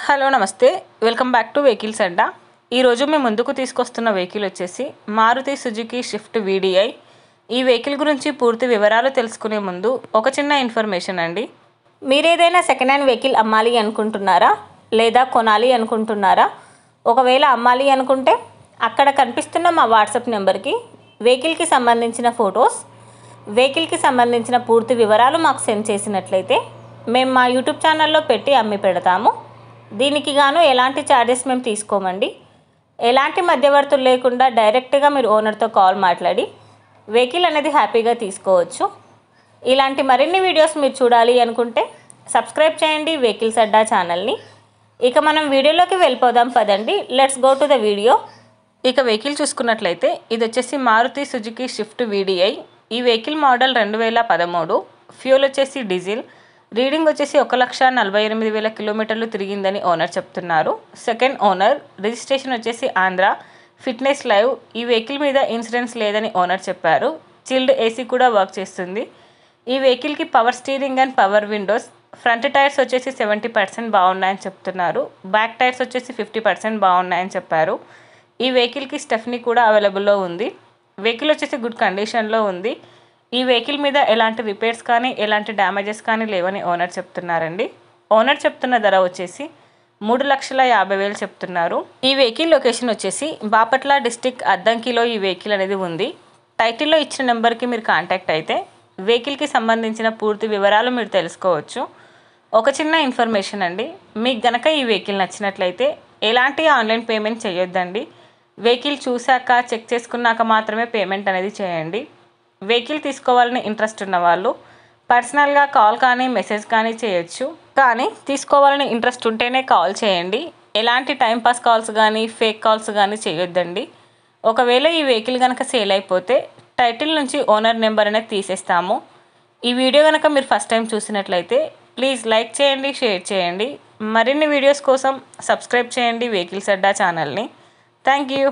Hello నమస్తే, welcome back to vehicles అడ్డా. ఈరోజు మేము ముందుకు తీసుకొస్తున్న వెహికల్ వచ్చేసి మారుతి సుజుకి స్విఫ్ట్ వీడిఐ. ఈ వెహికల్ గురించి పూర్తి వివరాలు తెలుసుకునే ముందు ఒక చిన్న ఇన్ఫర్మేషన్ అండి. మీరు ఏదైనా సెకండ్ హ్యాండ్ వెహికల్ అమ్మాలి అనుకుంటున్నారా లేదా కొనాలి అనుకుంటున్నారా? ఒకవేళ అమ్మాలి అనుకుంటే అక్కడ కనిపిస్తున్న మా వాట్సాప్ నెంబర్కి వెహికల్కి సంబంధించిన ఫొటోస్, వెహికల్కి సంబంధించిన పూర్తి వివరాలు మాకు సెండ్ చేసినట్లయితే మేము మా యూట్యూబ్ ఛానల్లో పెట్టి అమ్మి పెడతాము. దీనికి గాను ఎలాంటి ఛార్జెస్ మేము తీసుకోమండి. ఎలాంటి మధ్యవర్తులు లేకుండా డైరెక్ట్గా మీరు ఓనర్తో కాల్ మాట్లాడి వెహికల్ అనేది హ్యాపీగా తీసుకోవచ్చు. ఇలాంటి మరిన్ని వీడియోస్ మీరు చూడాలి అనుకుంటే సబ్స్క్రైబ్ చేయండి వెహికల్స్ అడ్డా ఛానల్ని. ఇక మనం వీడియోలోకి వెళ్ళిపోదాం పదండి. Let's go to the video. ఇక వెహికల్ చూసుకున్నట్లయితే ఇది వచ్చేసి మారుతి సుజుకి స్విఫ్ట్ వీడిఐ. ఈ వెహికల్ మోడల్ 2013. ఫ్యూల్ వచ్చేసి డీజిల్. రీడింగ్ వచ్చేసి 1,48,000 కిలోమీటర్లు తిరిగిందని ఓనర్ చెప్తున్నారు. Second owner. రిజిస్ట్రేషన్ వచ్చేసి ఆంధ్ర. Fitness live. ఈ వెహికల్ మీద ఇన్సూరెన్స్ లేదని ఓనర్ చెప్పారు. చిల్డ్ ఏసీ కూడా వర్క్ చేస్తుంది. ఈ వెహికల్కి power steering and power windows. Front tyres వచ్చేసి 70% బాగున్నాయని చెప్తున్నారు. బ్యాక్ టైర్స్ వచ్చేసి 50% బాగున్నాయని చెప్పారు. ఈ వెహికల్కి స్టెఫ్నీ కూడా అవైలబుల్లో ఉంది. వెహికల్ వచ్చేసి గుడ్ కండిషన్లో ఉంది. ఈ వెహికల్ మీద ఎలాంటి రిపేర్స్ కానీ ఎలాంటి డ్యామేజెస్ కానీ లేవని ఓనర్ చెప్తున్నారండి. ఓనర్ చెప్తున్న ధర వచ్చేసి 3,50,000 చెప్తున్నారు. ఈ వెహికల్ లొకేషన్ వచ్చేసి బాపట్ల డిస్టిక్ అద్దంకిలో ఈ వెహికల్ అనేది ఉంది. టైటిల్లో ఇచ్చిన నెంబర్కి మీరు కాంటాక్ట్ అయితే వెహికల్కి సంబంధించిన పూర్తి వివరాలు మీరు తెలుసుకోవచ్చు. ఒక చిన్న ఇన్ఫర్మేషన్ అండి, మీకు గనక ఈ వెహికల్ నచ్చినట్లయితే ఎలాంటి ఆన్లైన్ పేమెంట్ చేయొద్దండి. వెహికల్ చూశాక చెక్ చేసుకున్నాక మాత్రమే పేమెంట్ అనేది చేయండి. వెహికల్ తీసుకోవాలని ఇంట్రెస్ట్ ఉన్న వాళ్ళు పర్సనల్గా కాల్ కానీ మెసేజ్ కానీ చేయొచ్చు. కానీ తీసుకోవాలని ఇంట్రెస్ట్ ఉంటేనే కాల్ చేయండి. ఎలాంటి టైంపాస్ కాల్స్ కానీ ఫేక్ కాల్స్ కానీ చేయొద్దండి. ఒకవేళ ఈ వెహికల్ కనుక సేల్ అయిపోతే టైటిల్ నుంచి ఓనర్ నెంబర్ అనేది తీసేస్తాము. ఈ వీడియో కనుక మీరు ఫస్ట్ టైం చూసినట్లయితే ప్లీజ్ లైక్ చేయండి, షేర్ చేయండి. మరిన్ని వీడియోస్ కోసం సబ్స్క్రైబ్ చేయండి వెహికల్స్ అడ్డా ఛానల్ని. Thank you.